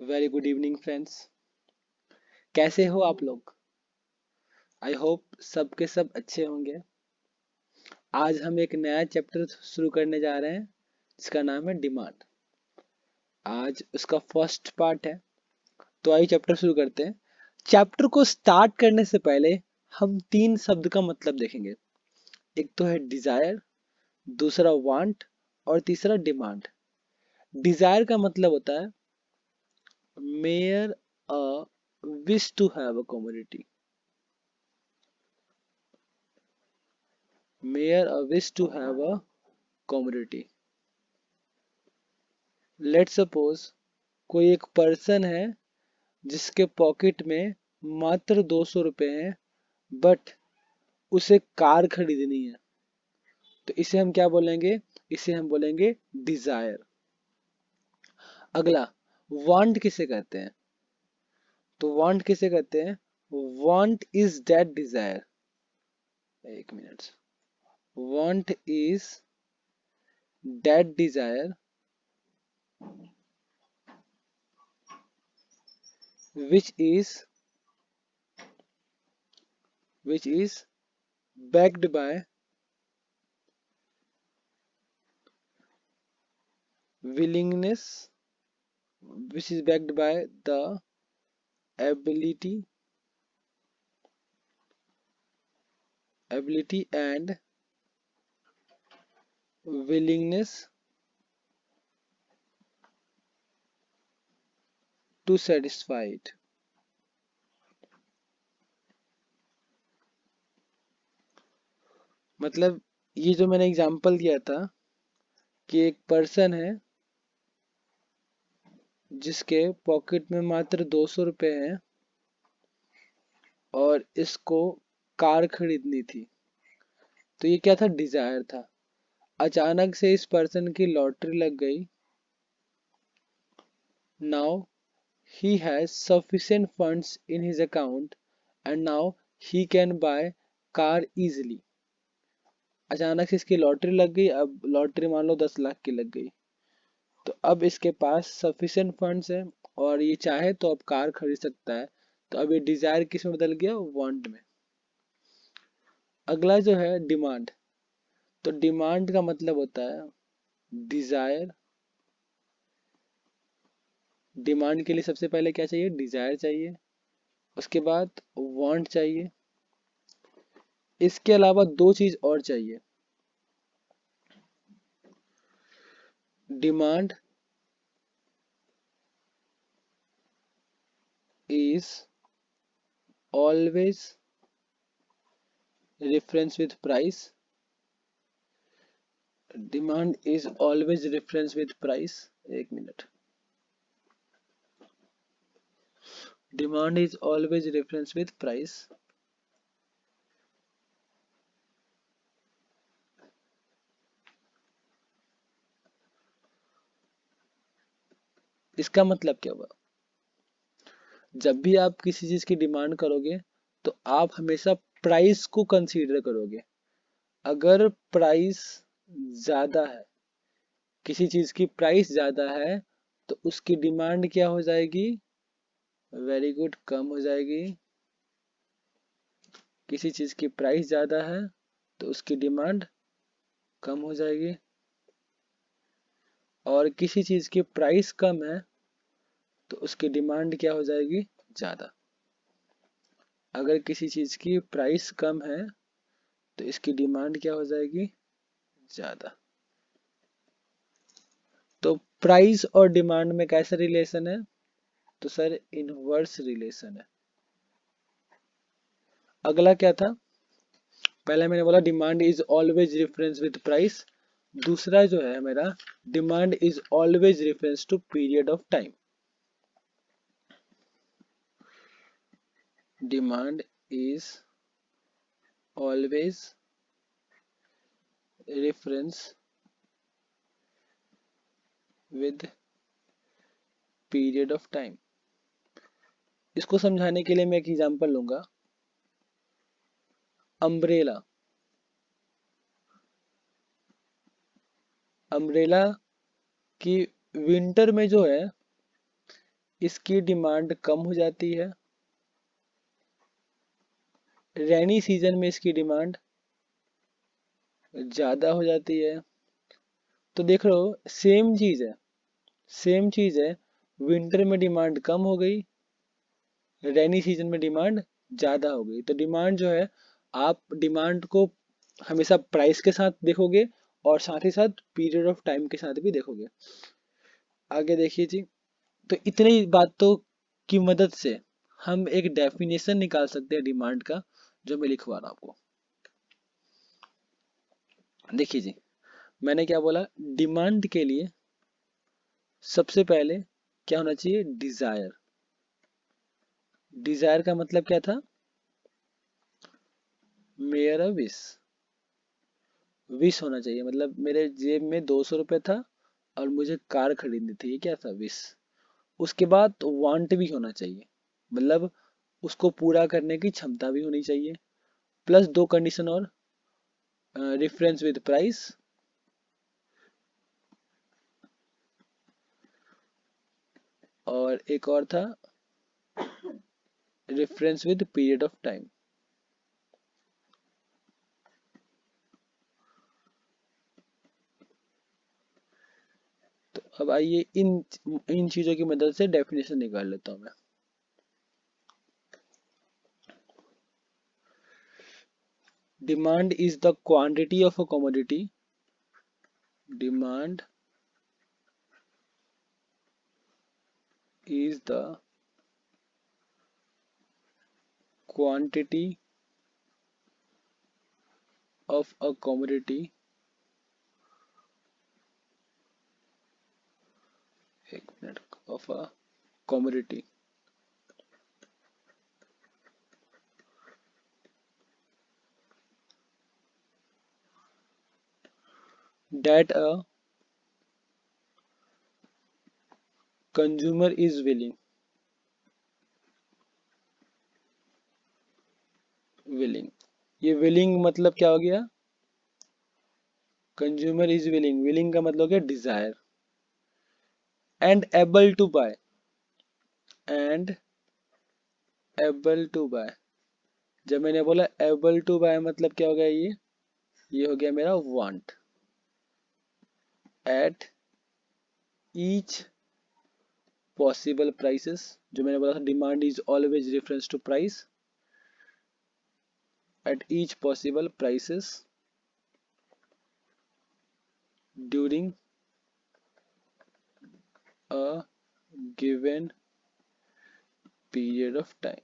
Very good evening friends. कैसे हो आप लोग? आई होप सब के सब अच्छे होंगे। आज हम एक नया चैप्टर शुरू करने जा रहे हैं जिसका नाम है डिमांड। आज उसका फर्स्ट पार्ट है। तो आइए चैप्टर शुरू करते हैं। चैप्टर को स्टार्ट करने से पहले हम तीन शब्द का मतलब देखेंगे। एक तो है डिजायर, दूसरा वांट और तीसरा डिमांड। डिजायर का मतलब होता है mere a wish to have a commodity. Mere a wish to have a commodity. Let suppose कोई एक पर्सन है जिसके पॉकेट में मात्र 200 रुपए हैं, बट उसे कार खरीदनी है। तो इसे हम क्या बोलेंगे? इसे हम बोलेंगे डिजायर। अगला, वांट किसे कहते हैं? तो वांट किसे कहते हैं? Want is that desire. एक मिनट। Want is that desire which is which is backed by willingness, which is backed by the ability and willingness to satisfy it। मतलब ये जो मैंने एग्जांपल दिया था कि एक पर्सन है जिसके पॉकेट में मात्र 200 रुपए हैं और इसको कार खरीदनी थी। तो ये क्या था? डिजायर था। अचानक से इस पर्सन की लॉटरी लग गई। Now he has sufficient funds in his account and now he can buy car easily। अचानक से इसकी लॉटरी लग गई। अब लॉटरी मान लो 10 लाख की लग गई। तो अब इसके पास सफिशिएंट फंड्स है और ये चाहे तो अब कार खरीद सकता है। तो अब ये डिजायर किस में बदल गया? वांट में। अगला जो है डिमांड। तो डिमांड का मतलब होता है डिजायर। डिमांड के लिए सबसे पहले क्या चाहिए? डिजायर चाहिए। उसके बाद वांट चाहिए। इसके अलावा दो चीज और चाहिए। Demand is always reference with price। Demand is always reference with price। एक minute. Demand is always reference with price। इसका मतलब क्या हुआ? जब भी आप किसी चीज की डिमांड करोगे तो आप हमेशा प्राइस को कंसीडर करोगे। अगर प्राइस ज्यादा है, किसी चीज की प्राइस ज्यादा है, तो उसकी डिमांड क्या हो जाएगी? वेरी गुड, कम हो जाएगी। किसी चीज की प्राइस ज्यादा है तो उसकी डिमांड कम हो जाएगी। और किसी चीज की प्राइस कम है तो उसकी डिमांड क्या हो जाएगी? ज्यादा। अगर किसी चीज की प्राइस कम है तो इसकी डिमांड क्या हो जाएगी? ज्यादा। तो प्राइस और डिमांड में कैसा रिलेशन है? तो सर इनवर्स रिलेशन है। अगला क्या था? पहले मैंने बोला demand is always reference with price. दूसरा जो है मेरा, demand is always reference to period of time. Demand is always reference with period of time. इसको समझाने के लिए मैं एक एग्जांपल लूंगा। अम्ब्रेला। अम्ब्रेला की विंटर में जो है इसकी डिमांड कम हो जाती है, रेनी सीजन में इसकी डिमांड ज्यादा हो जाती है। तो देख रहे हो सेम चीज है, सेम चीज है, विंटर में डिमांड कम हो गई, रेनी सीजन में डिमांड ज्यादा हो गई। तो डिमांड जो है, आप डिमांड को हमेशा प्राइस के साथ देखोगे और साथ ही साथ पीरियड ऑफ टाइम के साथ भी देखोगे। आगे देखिए जी। तो इतनी बातों की मदद से हम एक डेफिनेशन निकाल सकते हैं डिमांड का, जो मैं लिखवा रहा हूं आपको। देखिए जी, मैंने क्या बोला, डिमांड के लिए सबसे पहले क्या होना चाहिए, डिजायर। डिजायर का मतलब क्या था, मेरा विश। विश होना चाहिए, मतलब मेरे जेब में 200 रुपये था और मुझे कार खरीदनी थी, ये क्या था, विश। उसके बाद वांट भी होना चाहिए, मतलब उसको पूरा करने की क्षमता भी होनी चाहिए। प्लस दो कंडीशन और, रेफरेंस विद प्राइस, और एक और था reference with period of time. तो अब आइए इन इन चीजों की मदद से डेफिनेशन निकाल लेता हूं मैं। Demand is the quantity of a commodity. Demand is the quantity of a commodity, एक minute, of a commodity that a consumer is willing। ये willing मतलब क्या हो गया, कंज्यूमर इज विलिंग, विलिंग का मतलब क्या, desire. And able to buy, and able to buy. जब मैंने बोला एबल टू बाय मतलब क्या हो गया, ये हो गया मेरा want. At each possible prices, जो मैंने बोला था demand is always reference to price, at each possible prices during a given period of time।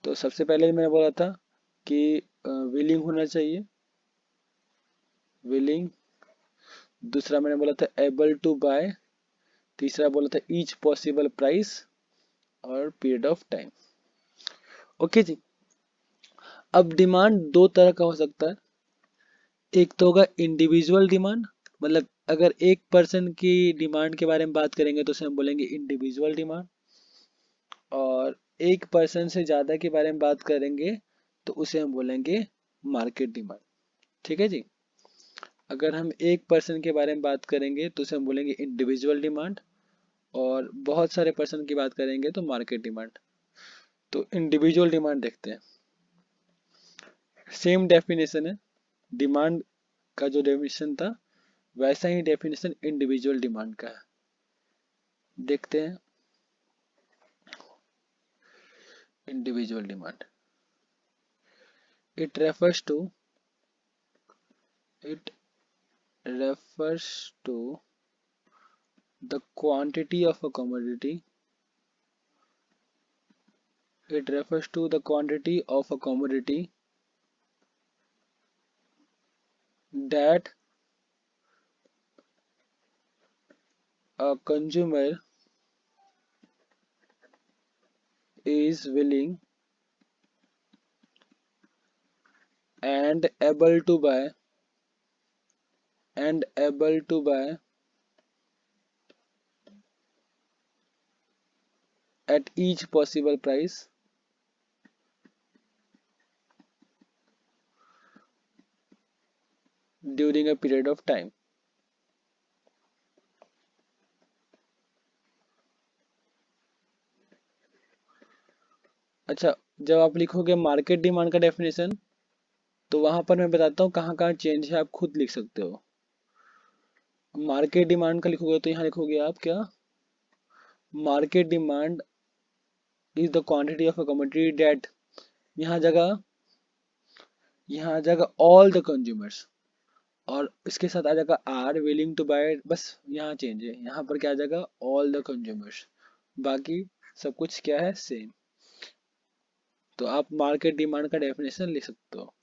तो सबसे पहले मैंने बोला था कि विलिंग होना चाहिए, विलिंग। दूसरा मैंने बोला था एबल टू बाय। तीसरा बोला था ईच पॉसिबल प्राइस और पीरियड ऑफ टाइम। ओके जी। अब डिमांड दो तरह का हो सकता है। एक तो होगा इंडिविजुअल डिमांड, मतलब अगर एक पर्सन की डिमांड के बारे में बात करेंगे तो उसे हम बोलेंगे इंडिविजुअल डिमांड। और एक पर्सन से ज्यादा के बारे में बात करेंगे तो उसे हम बोलेंगे मार्केट डिमांड। ठीक है जी। अगर हम एक पर्सन के बारे में बात करेंगे तो उसे हम बोलेंगे इंडिविजुअल डिमांड, और बहुत सारे पर्सन की बात करेंगे तो मार्केट डिमांड। तो इंडिविजुअल डिमांड देखते हैं। सेम डेफिनेशन है, डिमांड का जो डेफिनेशन था वैसा ही डेफिनेशन इंडिविजुअल डिमांड का है। देखते हैं individual demand. It refers to, it refers to the quantity of a commodity, it refers to the quantity of a commodity that a consumer is willing and able to buy, and able to buy at each possible price during a period of time। अच्छा, जब आप लिखोगे market demand का definition, तो वहां पर मैं बताता हूँ कहाँ कहाँ चेंज है, आप खुद लिख सकते हो। मार्केट डिमांड का लिखोगे तो यहाँ लिखोगे आप क्या, market demand is the quantity of a commodity that, यहाँ जगह यहाँ जगह ऑल द कंज्यूमर्स, और इसके साथ आ जाएगा आर विलिंग टू बाय, बस यहाँ चेंज है, यहाँ पर क्या आ जाएगा ऑल द कंज्यूमर्स, बाकी सब कुछ क्या है सेम। तो आप मार्केट डिमांड का डेफिनेशन लिख सकते हो।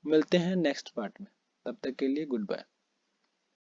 मिलते हैं नेक्स्ट पार्ट में, तब तक के लिए गुड बाय।